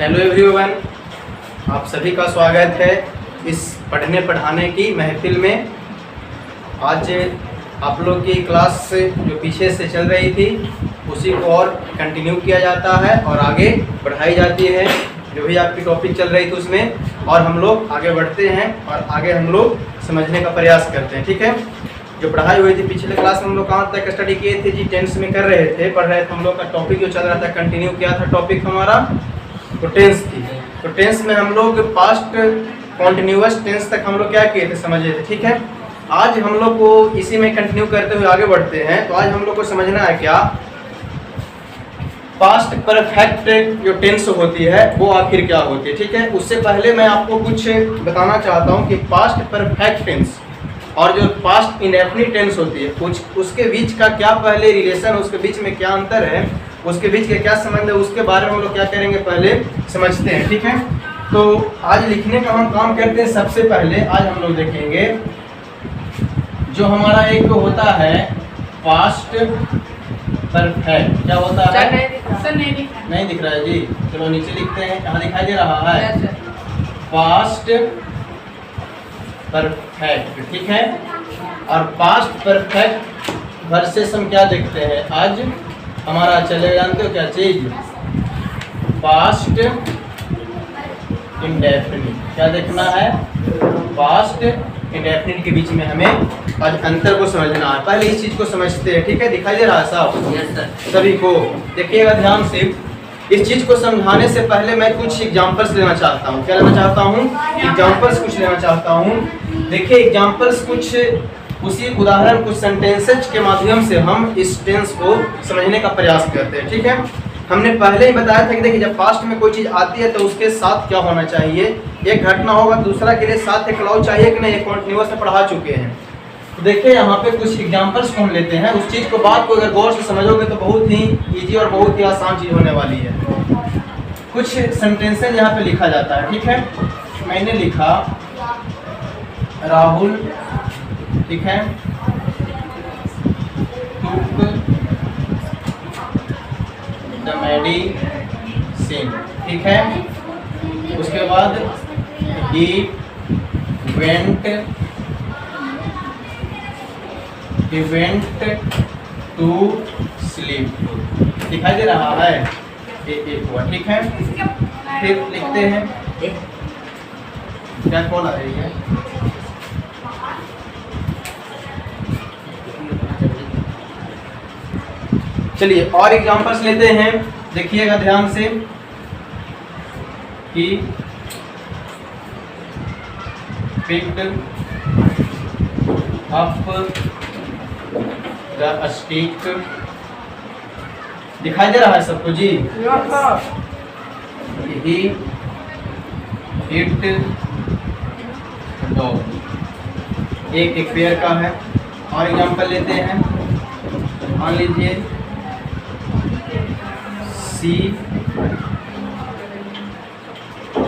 Hello everyone, आप सभी का स्वागत है इस पढ़ने पढ़ाने की महफिल में। आज आप लोग की क्लास जो पीछे से चल रही थी उसी को और कंटिन्यू किया जाता है और आगे बढ़ाई जाती है। जो भी आपकी टॉपिक चल रही थी उसमें और हम लोग आगे बढ़ते हैं और आगे हम लोग समझने का प्रयास करते हैं। ठीक है, जो पढ़ाई हुई थी पिछले क्लास में हम लोग कहाँ तक स्टडी किए थे जी? टेंस में कर रहे थे, पढ़ रहे थे। हम लोग का टॉपिक जो चल रहा था, कंटिन्यू किया था टॉपिक हमारा, तो टेंस थी। तो टेंस में हम लोग पास्ट कॉन्टिन्यूअस टेंस तक हम लोग क्या किए थे, समझे थे। ठीक है, आज हम लोग को इसी में कंटिन्यू करते हुए आगे बढ़ते हैं। तो आज हम लोग को समझना है क्या पास्ट परफेक्ट जो टेंस होती है वो आखिर क्या होती है। ठीक है, उससे पहले मैं आपको कुछ बताना चाहता हूँ कि पास्ट परफेक्ट टेंस और जो पास्ट इंडेफिनिट टेंस होती है उसके बीच का क्या पहले रिलेशन, उसके बीच में क्या अंतर है, उसके बीच के क्या संबंध है, उसके बारे में हम लोग क्या करेंगे पहले समझते हैं। ठीक है, तो आज लिखने का हम काम करते हैं। सबसे पहले आज हम लोग देखेंगे जो हमारा एक होता है पास्ट परफेक्ट। क्या होता है? नहीं दिख रहा है जी, चलो नीचे लिखते हैं। यहाँ दिखाई दे रहा है पास्ट परफेक्ट। ठीक है, और पास्ट परफेक्ट वर्सेस हम क्या देखते हैं आज हमारा, चले जानते हो क्या चीज? Past indefinite. क्या देखना है? पास्ट इंडेफिनिट के बीच में हमें आज अंतर को समझना है। पहले इस चीज को समझते हैं। ठीक है, दिखाई दे रहा है साहब सभी को? देखिएगा ध्यान से। इस चीज को समझाने से पहले मैं कुछ एग्जांपल्स लेना चाहता हूँ। क्या लेना चाहता हूँ? एग्जांपल्स कुछ लेना चाहता हूँ। देखिए एग्जांपल्स कुछ, उसी उदाहरण कुछ सेंटेंसेज के माध्यम से हम इस टेंस को समझने का प्रयास करते हैं। ठीक है, हमने पहले ही बताया था कि देखिए जब पास्ट में कोई चीज आती है तो उसके साथ क्या होना चाहिए, एक घटना होगा दूसरा के लिए साथ एक क्लॉज चाहिए कि नहीं, कंटिन्यूअस से पढ़ा चुके हैं। तो देखिए यहाँ पे कुछ एग्जांपल्स को हम लेते हैं। उस चीज को बात को अगर गौर से समझोगे तो बहुत ही इजी और बहुत ही आसान चीज होने वाली है। कुछ सेंटेंसेज यहाँ पे लिखा जाता है। ठीक है, मैंने लिखा राहुल, ठीक है, द मेडिसिन। ठीक है, उसके बाद he went to sleep। दिखाई दे रहा है? एक हुआ। ठीक है, फिर लिखते हैं, क्या कॉल आ रही है? चलिए और एग्जांपल्स लेते हैं। देखिएगा ध्यान से कि picked up the stick। दिखाई दे रहा है सबको जी? he hit dog। एक पेयर का है। और एग्जांपल लेते हैं। मान लीजिए she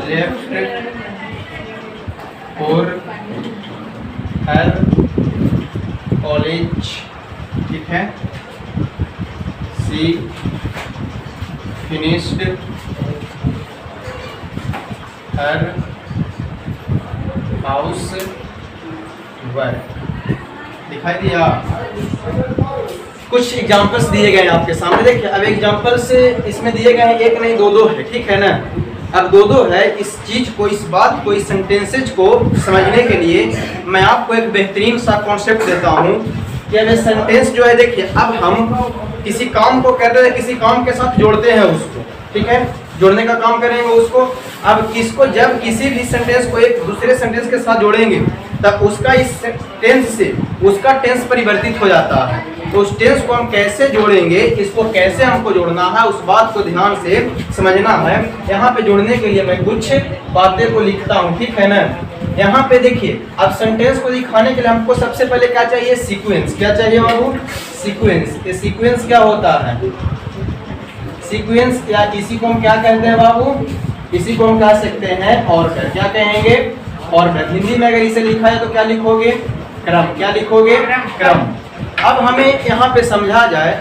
left for her college। ठीक है, she finished her house work। दिखाई दिया? कुछ एग्जांपल्स दिए गए हैं आपके सामने। देखिए अब एग्जांपल्स इसमें दिए गए हैं, एक नहीं दो है। ठीक है ना, अब दो है। इस चीज को, इस बात को, इस सेंटेंसेज को समझने के लिए मैं आपको एक बेहतरीन सा कॉन्सेप्ट देता हूँ कि अब सेंटेंस जो है, देखिए अब हम किसी काम को कर रहे हैं, किसी काम के साथ जोड़ते हैं उसको। ठीक है, जोड़ने का काम करेंगे उसको। अब इसको जब किसी भी सेंटेंस को एक दूसरे सेंटेंस के साथ जोड़ेंगे तब उसका इस टेंस से उसका टेंस परिवर्तित हो जाता है। तो उस टेंस को हम कैसे जोड़ेंगे, इसको कैसे हमको जोड़ना है, उस बात को ध्यान से समझना है। यहाँ पे जोड़ने के लिए मैं कुछ बातें को लिखता हूँ। ठीक है ना, यहाँ पे देखिए अब सेंटेंस को दिखाने के लिए हमको सबसे पहले क्या चाहिए? सीक्वेंस। क्या चाहिए बाबू? सीक्वेंस। ये सीक्वेंस क्या होता है? सीक्वेंस या इसी को हम क्या कहते हैं बाबू? इसी को हम कह सकते हैं ऑर्डर। क्या कहेंगे? ऑर्डर। हिंदी में अगर इसे लिखा है तो क्या लिखोगे? क्रम। क्या लिखोगे? क्रम। अब हमें यहाँ पे समझा जाए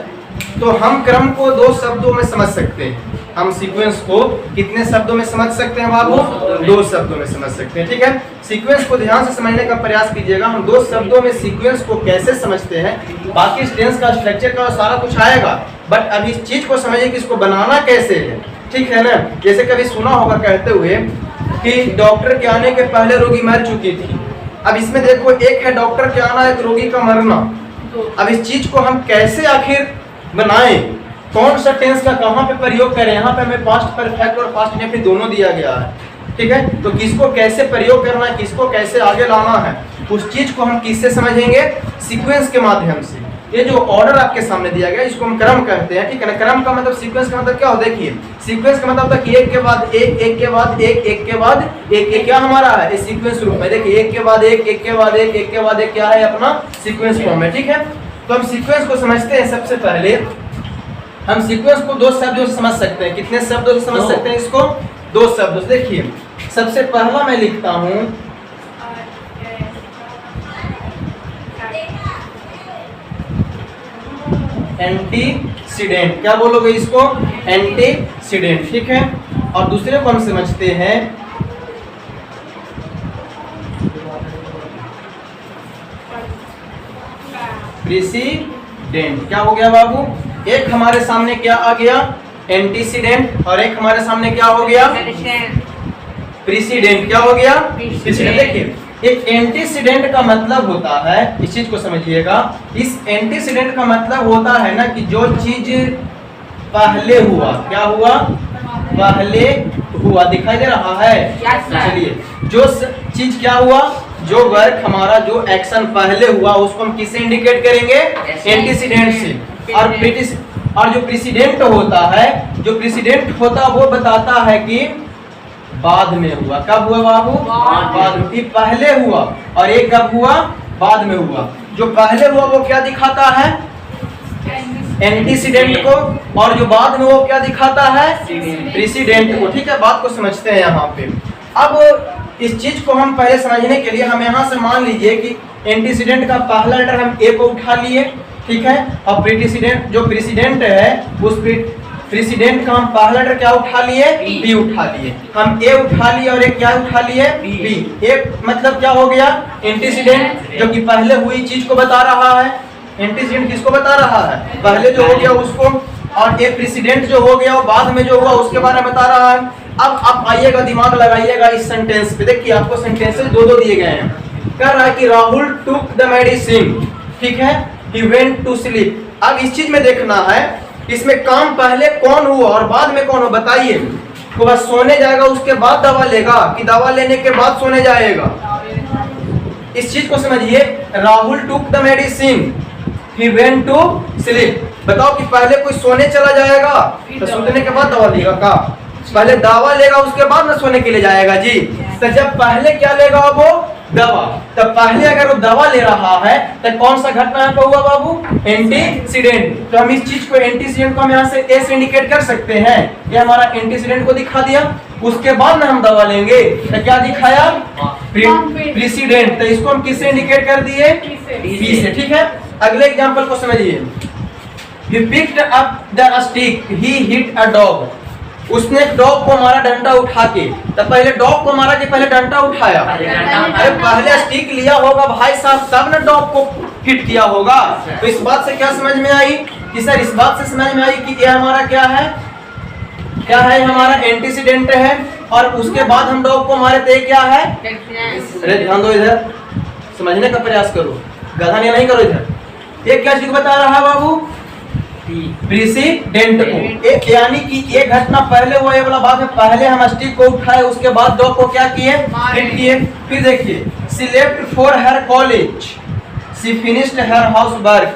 तो हम क्रम को दो शब्दों में समझ सकते हैं। हम सीक्वेंस को कितने शब्दों में समझ सकते हैं बाबू? 2 शब्दों में समझ सकते हैं। ठीक है, सीक्वेंस को ध्यान से समझने का प्रयास कीजिएगा। हम 2 शब्दों में सीक्वेंस को कैसे समझते हैं, बाकी टेंस का स्ट्रक्चर का सारा कुछ आएगा, बट अभी इस चीज को समझिए कि इसको बनाना कैसे है। ठीक है ना, जैसे कभी सुना होगा कहते हुए कि डॉक्टर के आने के पहले रोगी मर चुकी थी। अब इसमें देखो, एक है डॉक्टर के आना, एक रोगी का मरना। अब इस चीज को हम कैसे आखिर बनाएं, कौन सा टेंस का कहाँ पे प्रयोग करें? यहाँ पे हमें पास्ट परफेक्ट और पास्ट इंडेफिनिट दोनों दिया गया है। ठीक है, तो किसको कैसे प्रयोग करना है, किसको कैसे आगे लाना है, उस चीज को हम किससे समझेंगे? सीक्वेंस के माध्यम से। ये जो ऑर्डर आपके सामने दिया गया इसको हम क्रम कहते हैं। ठीक है ना, क्रम का मतलब, सीक्वेंस का मतलब क्या हो? देखिए, सीक्वेंस का मतलब कि एक के बाद एक, एक के बाद एक, एक के बाद एक, एक क्या हमारा है? इस सीक्वेंस रूप में देखिए, एक के बाद एक, एक के बाद एक, एक के बाद एक क्या है? अपना सीक्वेंस फॉर्म है। ठीक है, तो हम सीक्वेंस को समझते हैं। सबसे पहले हम सीक्वेंस को 2 शब्दों से समझ सकते हैं। कितने शब्दों से समझ सकते हैं इसको? 2 शब्दों से। देखिए, सबसे पहला मैं लिखता हूं एंटीसीडेंट। क्या बोलोगे इसको? एंटीसीडेंट। ठीक है, और दूसरे को हम समझते हैं प्रीसीडेंट। क्या हो गया बाबू? एक हमारे सामने क्या आ गया? एंटीसीडेंट, और एक हमारे सामने क्या हो गया? प्रीसीडेंट। क्या हो गया? प्रीसीडेंट। देखिए, एक एंटीसीडेंट का मतलब होता है, इस चीज को समझिएगा, इस एंटीसीडेंट का मतलब होता है ना कि जो चीज पहले हुआ, क्या हुआ? पहले हुआ। दिखाई दे रहा है? चलिए, जो चीज क्या हुआ, जो वर्क हमारा, जो एक्शन पहले हुआ, उसको हम किससे इंडिकेट करेंगे? एंटीसीडेंट से। और जो प्रीसीडेंट होता है, जो प्रीसीडेंट होता वो बताता है कि बाद में हुआ। कब हुआ बाबू? बाद में। पहले हुआ, और एक कब हुआ? बाद में हुआ। जो पहले हुआ वो क्या दिखाता है? एंटीसीडेंट को, और जो बाद में वो क्या दिखाता है? प्रीसीडेंट को। ठीक है, बात को समझते हैं यहाँ पे। अब इस चीज को हम पहले समझने के लिए हम यहाँ से मान लीजिए कि एंटीसीडेंट का पहला लेटर हम ए को उठा लिए। ठीक है, और प्रीसीडेंट, जो प्रीसीडेंट है, उस प्रीसीडेंट का हम पहला लेटर क्या उठा लिए? बी उठा लिए। हम ए उठा लिए और एक क्या उठा लिए? बी। एक मतलब क्या हो गया? एंटीसीडेंट, जो कि पहले हुई चीज को बता रहा है। एंटीसीडेंट किसको बता रहा है? पहले जो हो गया उसको। और एक प्रीसीडेंट जो हो गया वो बाद में जो हुआ उसके बारे में बता रहा है। अब आप आइएगा, दिमाग लगाइएगा इस सेंटेंस पे। देखिए, आपको सेंटेंसेस 2 दिए गए हैं। कह रहा है कि राहुल टुक द मेडिसिन। ठीक है, he went to sleep। अब इस चीज में देखना है, इसमें काम पहले कौन हुआ और बाद में कौन हुआ? बताइए। तो बस सोने जाएगा उसके बाद दवा लेगा, कि दवा लेने के बाद सोने जाएगा? इस चीज को समझिए। Rahul took the medicine, he went to sleep। बताओ कि पहले कोई सोने चला जाएगा तो सोने के बाद दवा लेगा? का पहले दवा लेगा उसके बाद ना सोने के लिए जाएगा जी। तो जब पहले क्या लेगा वो? दवा। तब पहले अगर वो दवा ले रहा है तो कौन सा घटना यहाँ पर हुआ बाबू? एंटीसीडेंट। तो हम इस चीज को, एंटीसीडेंट को हम यहाँ से ए से इंडिकेट कर सकते हैं। ये हमारा एंटीसीडेंट को दिखा दिया। उसके बाद में हम दवा लेंगे तो क्या दिखाया? प्रीसीडेंट। तो इसको हम किससे इंडिकेट कर दिए? बी से। ठीक है, अगले एग्जाम्पल को समझिए। He picked up the stick, he hit a dog। उसने डॉग को मारा डंडा उठा के। तो पहले डॉग को मारा कि पहले डंडा उठाया? अरे पहले स्टिक लिया होगा भाई साहब, तब ना डॉग को हिट किया होगा। तो इस बात से क्या समझ में आई कि सर, इस बात से समझ में आई कि ये हमारा क्या है? क्या है? हमारा एंटीसीडेंट है। और उसके बाद हम डॉग को मारे तो ये क्या है? अरे ध्यान दो, इधर समझने का प्रयास करो, गधा नहीं करो। इधर ये क्या चीज बता रहा है बाबू? प्रीसीडेंट को। यानी कि ये घटना पहले हुआ, ये वाला बाद में। पहले हम स्टिक को उठाए, उसके बाद डॉग को क्या किए? हिट किए। फिर देखिए, she left for her college, she finished her house work.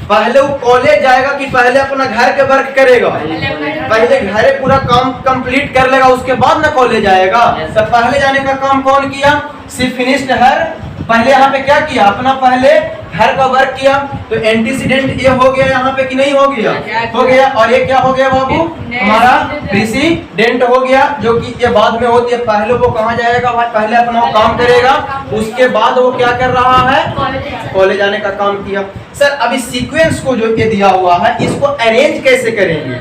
पहले वो कॉलेज जाएगा कि पहले अपना घर के वर्क करेगा? पहले घर पूरा काम कंप्लीट कर लेगा, उसके बाद ना कॉलेज आएगा। तो पहले जाने का काम कौन किया? सी फिनिश्ड हर। पहले यहाँ पे क्या किया? अपना पहले घर का वर्क किया। तो एंटीसीडेंट ये हो गया यहाँ पे कि नहीं हो गया? हो गया। और ये क्या हो गया बाबू? हमारा प्रीसीडेंट हो गया, जो कि ये बाद में होती है। पहले वो कहाँ जाएगा? पहले अपना वो काम करेगा, उसके बाद वो क्या कर रहा है? कॉलेज आने का काम किया। सर, अभी सीक्वेंस को जो ये दिया हुआ है, इसको अरेंज कैसे करेंगे?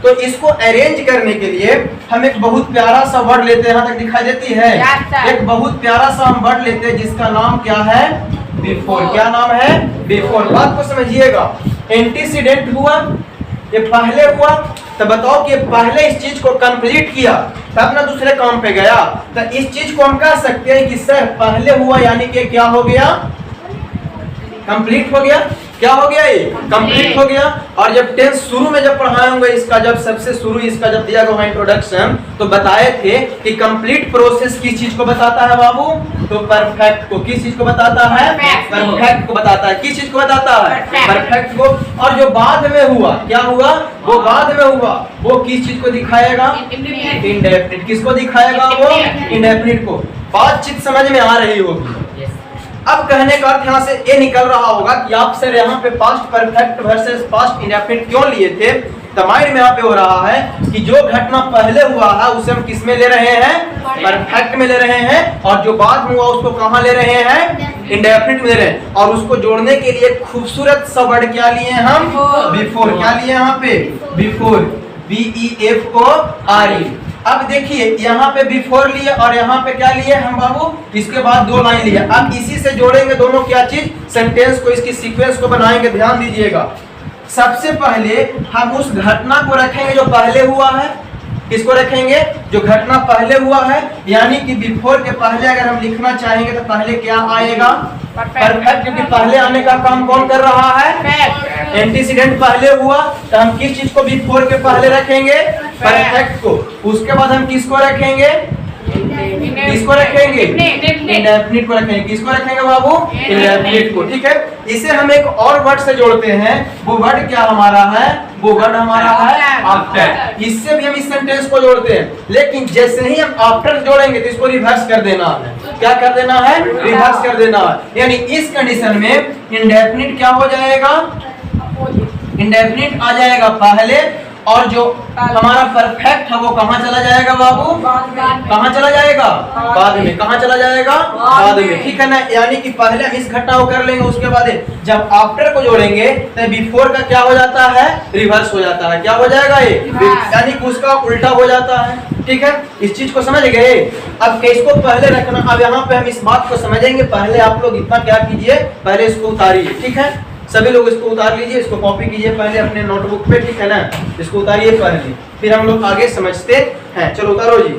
तो इसको अरेंज करने के लिए हम एक बहुत प्यारा सा वर्ड लेते हैं, यहाँ तक दिखाई देती है, एक बहुत प्यारा सा हम वर्ड लेते हैं जिसका नाम क्या है, बिफोर। क्या नाम है, बिफोर। बात को समझिएगा, एंटीसीडेंट हुआ, ये पहले हुआ, तो बताओ कि पहले इस चीज को कंप्लीट किया तब ना दूसरे काम पे गया, तो इस चीज को हम कह सकते हैं कि सर पहले हुआ यानी कि क्या हो गया, कंप्लीट हो गया। क्या हो गया, ये कंप्लीट हो गया। और जब टेंस शुरू में जब पढ़ाए होंगे इसका, जब सबसे शुरू इसका जब दिया गया इंट्रोडक्शन, तो बताए थे कि कंप्लीट प्रोसेस किस चीज को बताता है बाबू, तो परफेक्ट को। किस चीज को बताता है, परफेक्ट को बताता है। किस चीज को बताता है, परफेक्ट को। और जो बाद में हुआ, क्या हुआ, वो बाद में हुआ, वो किस चीज को दिखाएगा, इंडेफिनिट। किसको दिखाएगा, वो इंडेफिनिट को। बातचीत समझ में आ रही होगी। अब कहने का अर्थ यहाँ से ये निकल रहा होगा कि आप सर यहाँ पे past perfect versus past indefinite क्यों लिए थे, तो माइंड में यहाँ पे हो रहा है कि जो घटना पहले हुआ है उसे हम किस में ले रहे हैं, परफेक्ट में ले रहे हैं, और जो बाद में हुआ उसको कहाँ ले रहे हैं, इंडेफिनिट में ले रहे हैं। और उसको जोड़ने के लिए खूबसूरत सा वर्ड क्या लिए हम, बिफोर। क्या लिए यहाँ पे, बिफोर, BEFORE। अब देखिए यहाँ पे बिफोर लिए और यहाँ पे क्या लिए हम बाबू, इसके बाद दो लाइन लिए। अब इसी से जोड़ेंगे दोनों क्या चीज, सेंटेंस को, इसकी सीक्वेंस को बनाएंगे। ध्यान दीजिएगा, सबसे पहले हम उस घटना को रखेंगे जो पहले हुआ है। किसको रखेंगे, जो घटना पहले हुआ है, यानी कि बिफोर के पहले अगर हम लिखना चाहेंगे तो पहले क्या आएगा, परफेक्ट, क्योंकि पहले आने का काम कौन कर रहा है, एंटीसीडेंट पहले हुआ, तो हम किस चीज को बिफोर के पहले रखेंगे, परफेक्ट को। उसके बाद हम किसको रखेंगे, किसको रखेंगे, इंडेफिनिट को रखेंगे। किसको रखेंगे बाबू, इंडेफिनिट को। ठीक है, इसे हम एक और वर्ड से जोड़ते हैं, वो वर्ड क्या हमारा है, वो वर्ड हमारा है आफ्टर। इससे भी हम इस सेंटेंस को जोड़ते हैं, लेकिन जैसे ही हम आफ्टर जोड़ेंगे तो इसको रिवर्स कर देना है। क्या कर देना है, रिवर्स कर देना है। यानी इस कंडीशन में इंडेफिनिट क्या हो जाएगा, इंडेफिनिट आ जाएगा पहले, और जो हमारा परफेक्ट है वो कहाँ चला जाएगा बाबू, कहाँ चला जाएगा, बाद में। कहाँ चला जाएगा, बाद में। ठीक है ना, यानी कि पहले हम इस घटना को कर लेंगे, उसके बाद जब आफ्टर को जोड़ेंगे तो बिफोर का क्या हो जाता है, रिवर्स हो जाता है। क्या हो जाएगा ये, यानी कि उसका उल्टा हो जाता है। ठीक है, इस चीज को समझ गए। अब किसको पहले रखना, अब यहाँ पे हम इस बात को समझेंगे। पहले आप लोग इतना क्या कीजिए, पहले इसको उतारिए। ठीक है, सभी लोग इसको उतार लीजिए, इसको कॉपी कीजिए पहले अपने नोटबुक पे। ठीक है ना, इसको उतारिए पहले, फिर हम लोग आगे समझते हैं। चलो उतारो जी।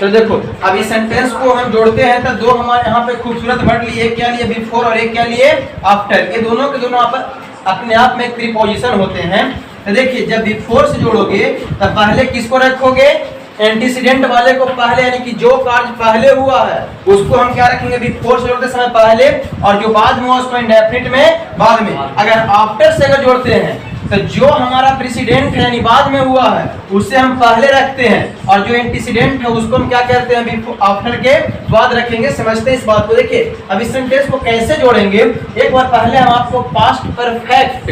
तो देखो, अब इस सेंटेंस को हम जोड़ते हैं तो दो हमारे यहाँ पे खूबसूरत वर्ड लिए। एक क्या लिए, बिफोर, और एक क्या लिए, आफ्टर। ये दोनों के दोनों अपने आप में प्रीपोजिशन होते हैं। तो देखिए, जब बिफोर से जोड़ोगे तब पहले किसको रखोगे, एंटीसीडेंट वाले को पहले, यानी कि जो कार्य पहले हुआ है उसको हम क्या रखेंगे, बिफोर से जोड़ते समय पहले, और जो बाद में हुआ उसको इंडेफिनिट में बाद में। अगर आफ्टर से अगर जोड़ते हैं तो जो हमारा प्रेसिडेंट है यानी बाद में हुआ है उसे हम पहले रखते हैं, और जो एंटीसीडेंट है उसको हम क्या करते हैं, आफ्टर के बाद रखेंगे। समझते हैं इस बात को। देखिए, अब इस सेंटेंस को कैसे जोड़ेंगे, एक बार पहले हम आपको पास्ट परफेक्ट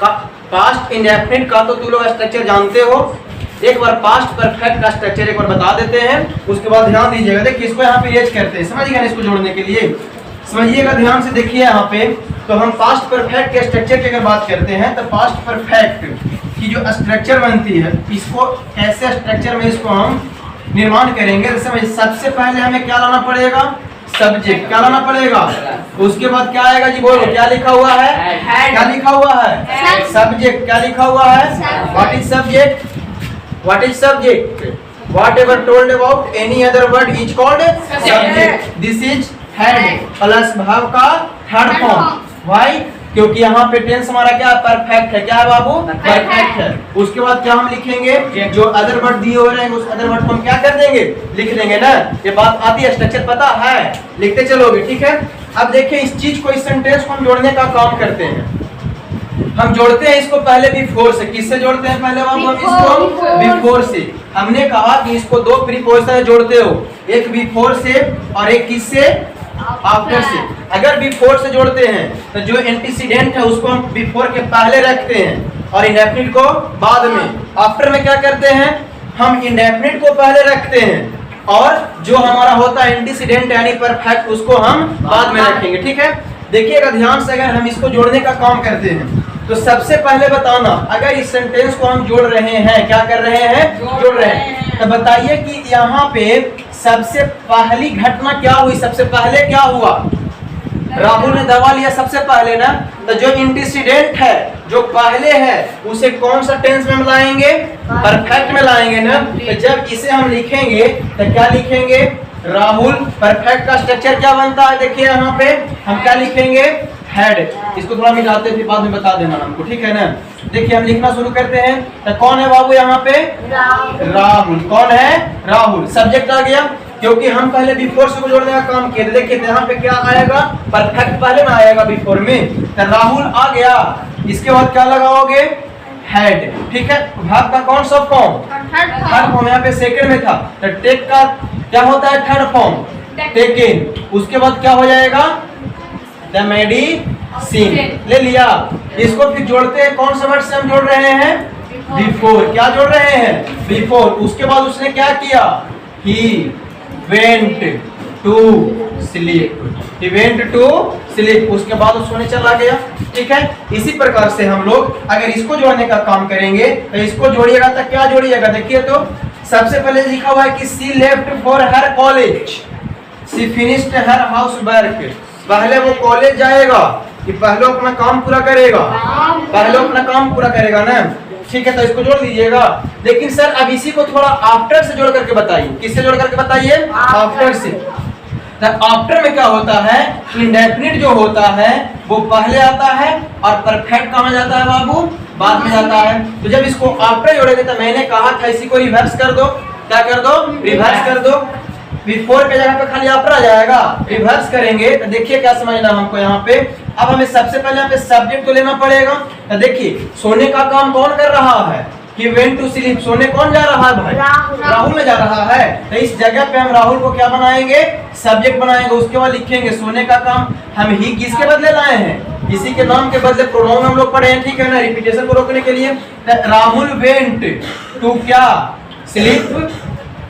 का, पास्ट इंडेफिनिट का तो तुम लोग स्ट्रक्चर जानते हो, एक बार पास्ट परफेक्ट का स्ट्रक्चर एक बार बता देते हैं। उसके बाद ध्यान दीजिएगा, देखिए इसको यहाँ पे रेज करते हैं, समझिएगा इसको जोड़ने के लिए। समझिएगा ध्यान से, देखिए यहाँ पे तो हम पास्ट परफेक्ट के स्ट्रक्चर की अगर बात करते हैं तो पास्ट परफेक्ट की जो स्ट्रक्चर बनती है, इसको कैसे स्ट्रक्चर में इसको हम निर्माण करेंगे। समझ, सबसे पहले हमें क्या लाना पड़ेगा, सब्जेक्ट। क्या लाना पड़ेगा, उसके बाद क्या आएगा जी, बोलो क्या लिखा हुआ है, क्या लिखा हुआ है, सब्जेक्ट। क्या लिखा हुआ है, what is subject, what is subject, whatever told about any other word is called subject. This is head plus भाव का थर्ड फॉर्म। why, क्योंकि यहाँ पे टेंस हमारा क्या परफेक्ट है। क्या है बाबू, परफेक्ट है। उसके बाद क्या हम लिखेंगे, जो अदर वर्ड दिए हो रहे हैं उस अदर वर्ड को हम क्या कर देंगे, लिख देंगे ना। ये बात आती है, स्ट्रक्चर पता है, लिखते चलोगे। ठीक है, अब देखिए इस चीज को, इस सेंटेंस को हम जोड़ने का काम करते हैं। हम जोड़ते हैं इसको पहले बिफोर से। किससे जोड़ते हैं पहले बाबू, हम इसको बिफोर से। हमने कहा कि इसको दो प्रीपोजिशन जोड़ते हो, एक बिफोर से और एक किससे, आफ्टर से। अगर बिफोर से जोड़ते हैं तो जो एंटीसीडेंट है उसको हम बिफोर के पहले रखते हैं और इंडेफिनिट को बाद में। आफ्टर में क्या करते हैं, हम इंडेफिनिट को पहले रखते हैं और जो हमारा होता है एंटीसीडेंट यानी परफेक्ट उसको हम बाद में रखेंगे। ठीक है, देखिएगा ध्यान से, अगर हम इसको जोड़ने का काम करते हैं तो सबसे पहले बताना, अगर इस सेंटेंस को हम जोड़ रहे हैं, क्या कर रहे हैं, जोड़ रहे हैं, तो बताइए कि यहाँ पे सबसे पहली घटना क्या हुई, सबसे पहले क्या हुआ, राहुल ने दवा लिया सबसे पहले ना, तो जो इंटीसीडेंट है, जो पहले है, उसे कौन सा टेंस में लाएंगे, परफेक्ट में लाएंगे ना। तो जब इसे हम लिखेंगे तो क्या लिखेंगे, राहुल। परफेक्ट का स्ट्रक्चर क्या बनता है, देखिए यहाँ पे हम क्या लिखेंगे, हेड। इसको थोड़ा मिलाते फिर बाद में बता देना हमको, ठीक है ना। देखिए हम लिखना शुरू करते हैं, तो कौन है बाबू यहाँ पे, राहुल। कौन है, राहुल। सब्जेक्ट आ गया, क्योंकि हम पहले बिफोर से को जोड़ने का काम किए। देखिए यहाँ पे क्या आएगा, परफेक्ट पहले ना आएगा बिफोर में, तो राहुल आ गया। इसके बाद क्या लगाओगे, हेड, ठीक है। भाग का कौन सा फॉर्म, थर्ड फॉर्म, यहाँ पे सेकंड में था, तो टेक का क्या होता है, थर्ड फॉर्म, टेकन। उसके बाद क्या हो जाएगा, द मेडिसिन, ले लिया। इसको फिर जोड़ते हैं, कौन सा वर्ड से हम जोड़ रहे हैं, बिफोर। क्या जोड़ रहे हैं, बिफोर। उसके बाद उसने क्या किया, he went to sleep, he went to sleep. उसके बाद वो सोने चला गया, ठीक है। इसी प्रकार से हम लोग अगर इसको जोड़ने का काम करेंगे तो इसको जोड़िएगा तो क्या जोड़िएगा, देखिए तो सबसे पहले लिखा हुआ है कि she left for her college, she finished her house work. पहले वो कॉलेज जाएगा कि पहले अपना काम पूरा करेगा, पहले अपना काम पूरा करेगा ना, ठीक है। तो इसको जोड़ दीजिएगा। लेकिन सर अब इसी को थोड़ा आफ्टर से जोड़ करके बताइए, किससे जोड़ करके बताइए, आफ्टर से। तो आफ्टर में क्या होता है, इंडेफिनिट जो होता है वो पहले आता है और परफेक्ट कहाँ जाता है बाबू, बाद में जाता है। तो जब इसको आफ्टर जोड़ेंगे तो मैंने कहा था इसी को रिवर्स कर दो, क्या कर दो, रिवर्स कर दो। बिफोर के जगह पे खाली आफ्टर आ जाएगा, रिवर्स करेंगे तो देखिए क्या समझना हमको यहाँ पे। अब हमें सबसे पहले यहाँ पे सब्जेक्ट तो लेना पड़ेगा। तो देखिए सोने का काम कौन कर रहा है, कि वेंट टू स्लीप, सोने कौन जा रहा है भाई, राहुल में जा रहा है। तो इस जगह पे हम राहुल को क्या बनाएंगे, सब्जेक्ट बनाएंगे। उसके बाद लिखेंगे सोने का काम हम ही किसके बदले लाए हैं, इसी के नाम के बदले प्रोनाउन हम लोग पढ़े हैं, ठीक है ना, रिपीटेशन को रोकने के लिए। राहुल वेंट टू क्या, स्लीप,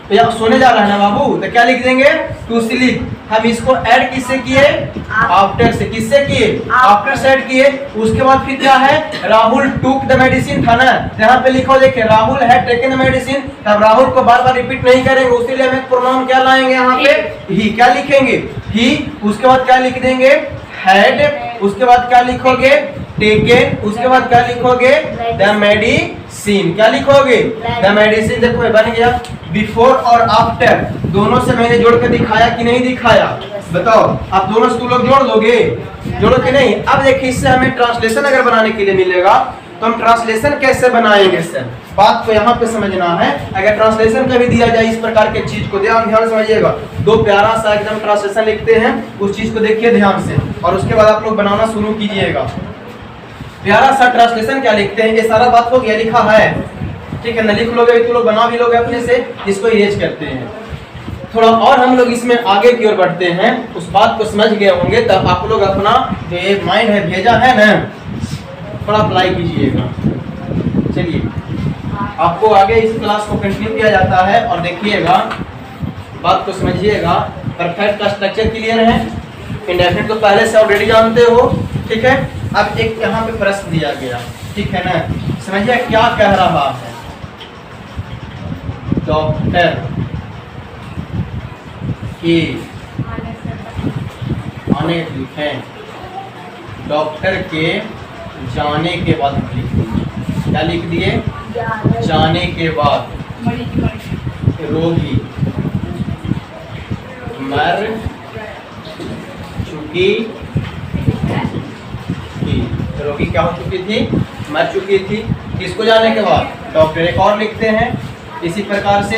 तो यहाँ सोने जा रहा है ना बाबू, तो क्या लिख देंगे, टू स्लीप। हम इसको ऐड किससे किए, आफ्टर से। किससे किए, आफ्टर से ऐड किए। उसके बाद फिर क्या है, राहुल टूक द मेडिसिन था ना, यहाँ पे लिखो देखिए राहुल है टेकन द मेडिसिन। तब राहुल को बार बार रिपीट नहीं करेंगे, उसी लिए हमें प्रोनाउन क्या लाएंगे यहाँ पे, ही। क्या लिखेंगे, ही। उसके बाद क्या लिख देंगे, हैड। उसके बाद क्या लिखोगे, टेकन। उसके बाद क्या लिखोगे, द मेडिसिन। क्या लिखोगे, द मेडिसिन। देखो बन गया। बिफोर और आफ्टर दोनों से मैंने जोड़ के दिखाया कि नहीं दिखाया, बताओ। आप दोनों से तुम लोग जोड़ लोगे, जोड़ो कि नहीं। अब देखिए इससे हमें ट्रांसलेशन अगर बनाने के लिए मिलेगा तो हम ट्रांसलेशन कैसे बनाएंगे सर, बात को यहाँ पे समझना है। अगर ट्रांसलेशन कभी दिया जाए इस प्रकार के चीज को, ध्यान समझिएगा। दो प्यारा सा एकदम ट्रांसलेशन लिखते हैं, उस चीज को देखिए ध्यान से, और उसके बाद आप लोग बनाना शुरू कीजिएगा। प्यारा सा ट्रांसलेशन क्या लिखते हैं, ये सारा बात हो गया, लिखा है, ठीक है ना। लिख लोगे तो लोग बना भी लोगे अपने से। इसको इरेज करते हैं थोड़ा और हम लोग इसमें आगे की ओर बढ़ते हैं। उस बात को समझ गए होंगे तब आप लोग अपना जो ये माइंड है भेजा है ना, थोड़ा अप्लाई कीजिएगा। चलिए आपको आगे इस क्लास को कंटिन्यू किया जाता है, और देखिएगा बात को समझिएगा। परफेक्ट का स्ट्रक्चर क्लियर है, इंडेफिनिट को पहले से ऑलरेडी जानते हो, ठीक है। अब एक यहाँ पे प्रश्न दिया गया, ठीक है ना, समझिए क्या कह रहा है। डॉक्टर के आने लिखें, डॉक्टर के जाने के बाद लिखें। क्या लिख दिए, जाने के बाद रोगी मर चुकी थी। रोगी क्या हो चुकी थी, मर चुकी थी। किसको जाने के बाद, डॉक्टर। एक और लिखते हैं इसी प्रकार से,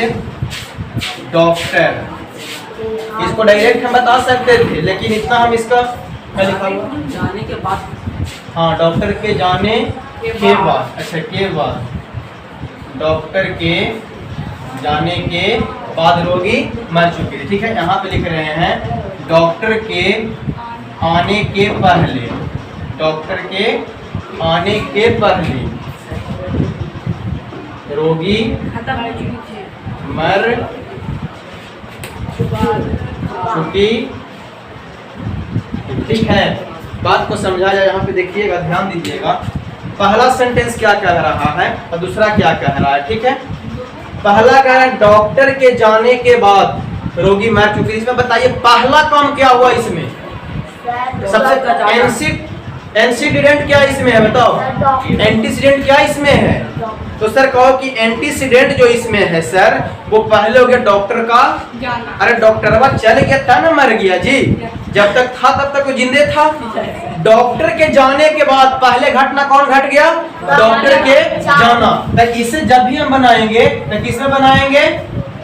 डॉक्टर। इसको डायरेक्ट हम बता सकते थे, लेकिन इतना हम इसका क्या लिखा हुआ, जाने के बाद। हाँ, डॉक्टर के जाने के बाद, अच्छा के बाद, डॉक्टर के जाने के बाद रोगी मर चुकी थी, ठीक है। यहाँ पे लिख रहे हैं डॉक्टर के आने के पहले, डॉक्टर के आने के पहले रोगी मर चुकी, ठीक है। बात को समझा जाए। यहाँ पे देखिएगा, ध्यान दीजिएगा, पहला सेंटेंस क्या कह रहा है और दूसरा क्या कह रहा है, ठीक है। पहला कह रहा है डॉक्टर के जाने के बाद रोगी मर चुकी है। इसमें बताइए पहला काम क्या हुआ इसमें? सबसे एंटीसीडेंट क्या इसमें है बताओ? एंटीसीडेंट क्या इसमें है? तो सर कहो कि एंटीसीडेंट जो इसमें है सर वो पहले हो गया डॉक्टर का। अरे डॉक्टर चल गया था ना, मर गया जी, जब तक था तब तक वो जिंदे था। डॉक्टर के जाने के बाद पहले घटना कौन घट गया? डॉक्टर के जाना। तो इसे जब भी हम बनाएंगे तो किसमें बनाएंगे?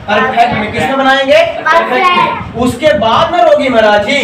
परफेक्ट में। किसमें बनाएंगे? परफेक्ट में। उसके बाद ना रोगी मरा जी,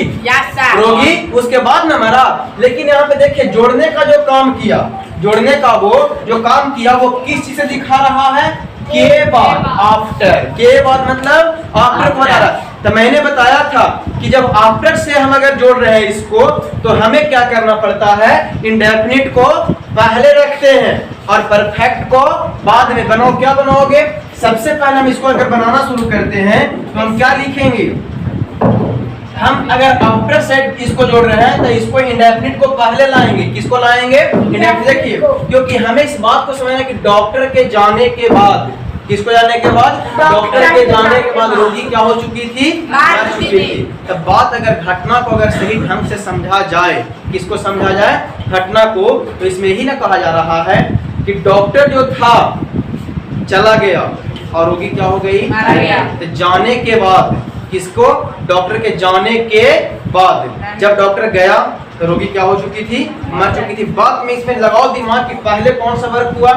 रोगी उसके बाद ना मरा। लेकिन यहाँ पे देखिए जोड़ने का जो काम किया, जोड़ने का वो जो काम किया वो किस चीज से दिखा रहा है? के बाद, आफ्टर। के बाद मतलब आफ्टर को बता रहा है। तो मैंने बताया था कि जब आफ्टर से हम अगर जोड़ रहे हैं इसको तो हमें क्या करना पड़ता है? इंडेफिनिट को पहले रखते हैं और परफेक्ट को बाद में। बनाओ, क्या बनाओगे? सबसे पहले हम इसको अगर बनाना शुरू करते हैं तो हम क्या लिखेंगे? हम अगर आफ्टर से इसको जोड़ रहे हैं तो इसको इंडेफिनिट को पहले लाएंगे। किसको लाएंगे? इंडेफिनिट। देखिए क्योंकि हमें इस बात को समझना है कि डॉक्टर के जाने के बाद, किसको जाने के बाद? डॉक्टर के जाने के बाद रोगी क्या हो चुकी थी? मर चुकी थी। तब बात अगर घटना को अगर सही ढंग से समझा जाए, किसको समझा जाए? घटना को। तो इसमें ही ना कहा जा रहा है कि डॉक्टर जो था चला गया और रोगी क्या हो गई? मर गया। तो जाने के बाद, किसको? डॉक्टर के जाने के बाद। जब डॉक्टर गया तो रोगी क्या हो चुकी थी? मर चुकी थी। बात में इसमें लगाओ दिमाग कि पहले कौन सा वर्क हुआ?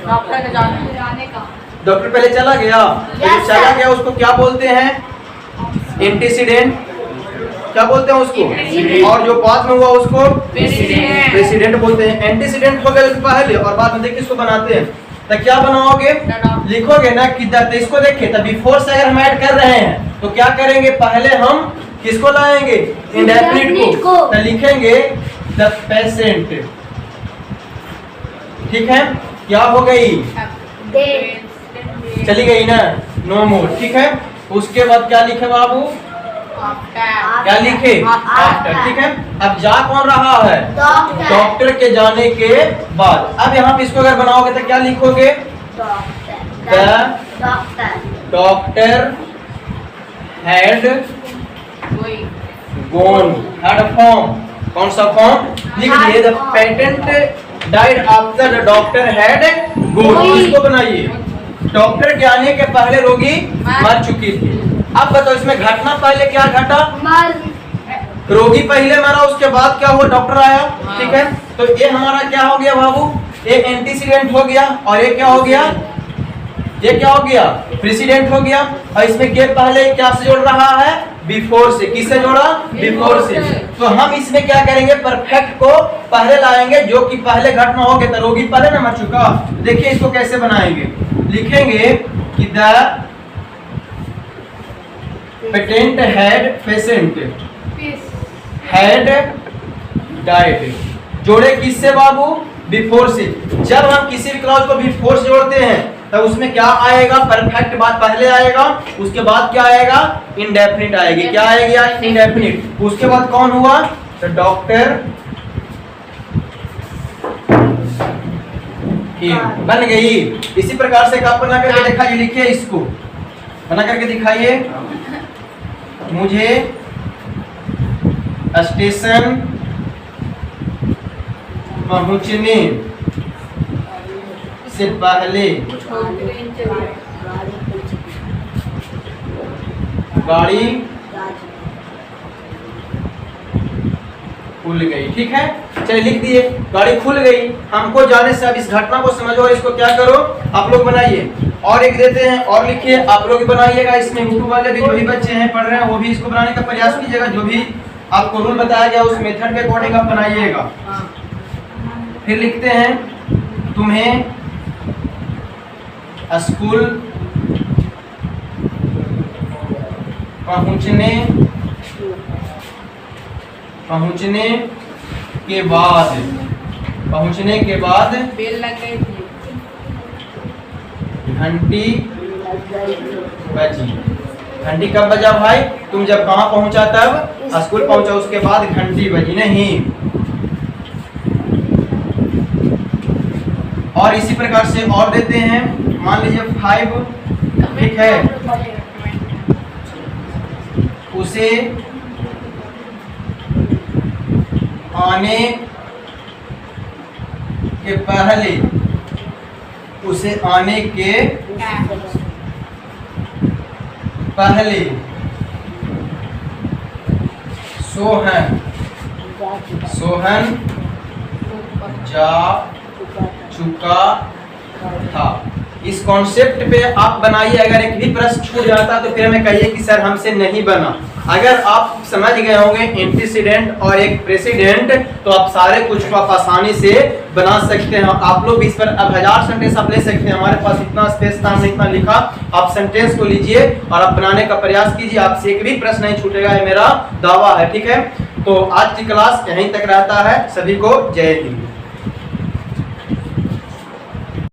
डॉक्टर के जाने का। डॉक्टर पहले चला गया, तो जो चला गया उसको क्या बोलते हैं? एंटीसीडेंट। क्या बोलते हैं उसको? और जो बाद में हुआ उसको प्रेसिडेंट बोलते हैं। एंटीसीडेंट हो गया पहले और बाद में देखिए इसको बनाते हैं। तो क्या बनाओगे? लिखोगे ना कि इसको देखिए, तो बिफोर से अगर हम ऐड कर रहे हैं तो क्या करेंगे? पहले हम किसको लाएंगे? इंडेफिनिट को। तो लिखेंगे द पेशेंट। ठीक है, क्या हो गई? चली गई ना, नो मोर। ठीक है, उसके बाद क्या लिखे बाबू? क्या लिखे? आफ्टर। ठीक है, अब जा कौन रहा है? डॉक्टर के जाने के बाद। अब यहाँ पे इसको अगर बनाओगे तो क्या लिखोगे? Doctor had gone. Had form, कौन सा फॉर्म? लिख दिए the patient died after the doctor had gone. इसको बनाइए, डॉक्टर के आने के पहले रोगी मर चुकी थी। अब बताओ इसमें घटना पहले क्या घटा? रोगी पहले मरा, उसके बाद क्या हुआ? डॉक्टर आया। ठीक है, तो ये हमारा क्या हो गया बाबू? ये एंटीसीडेंट हो गया और ये क्या हो गया? ये क्या हो गया? प्रेसिडेंट हो गया। और इसमें के पहले क्या से जोड़ रहा है? बिफोर से। किससे जोड़ा? बिफोर से। तो हम इसमें क्या करेंगे? परफेक्ट को पहले लाएंगे, जो कि पहले घटना हो गया। तो रोगी पहले ना मर चुका। देखिए इसको कैसे बनाएंगे? लिखेंगे कि द पेशेंट हैड डाइड। जोड़े किससे बाबू? बिफोर से। जब हम किसी भी क्लॉज को बिफोर से जोड़ते हैं तब उसमें क्या आएगा? परफेक्ट बात पहले आएगा, उसके बाद क्या आएगा? इंडेफिनिट आएगी। क्या आएगी? इंडेफिनिट। उसके बाद कौन हुआ? तो डॉक्टर बन गई। इसी प्रकार से आप बना करके दिखाइए। लिखिए इसको, बना करके दिखाइए। मुझे स्टेशन पहुंचने से पहले गाड़ी खुल गई। ठीक है, चलिए लिख दिए गाड़ी खुल गई। हमको जाने से अब इस घटना को समझो और इसको क्या करो? आप लोग बनाइए। और एक देते हैं और लिखिए, आप लोग बनाइएगा। इसमें यूट्यूब वाले भी जो भी बच्चे हैं पढ़ रहे हैं वो भी इसको बनाने का प्रयास कीजिएगा। जो भी आपको रूल बताया गया उस मेथड के अकॉर्डिंग आप बनाइएगा। फिर लिखते हैं तुम्हें स्कूल पहुंचने के बाद बेल लग गई थी, घंटी बजी। घंटी कब बजा भाई? तुम जब कहाँ पहुंचा? तब स्कूल पहुंचा, उसके बाद घंटी बजी नहीं। और इसी प्रकार से और देते हैं, मान लीजिए 5, ठीक है, उसे आने के पहले, उसे आने के पहले सोहन जा चुका था। इस कॉन्सेप्ट पे आप बनाइए। अगर एक भी प्रश्न छूट जाता तो फिर हमें कहिए कि सर हमसे नहीं बना। अगर आप समझ गए होंगे एंटीसीडेंट और एक प्रेसिडेंट, तो आप सारे कुछ को आप आसानी से बना सकते हैं। आप लोग इस पर अब 1000 सेंटेंस आप ले सकते हैं। हमारे पास इतना स्पेस था, हमने इतना लिखा। आप सेंटेंस को लीजिए और आप बनाने का प्रयास कीजिए, आपसे एक भी प्रश्न नहीं छूटेगा, ये मेरा दावा है, ठीक है। तो आज की क्लास यहीं तक रहता है। सभी को जय हिंद।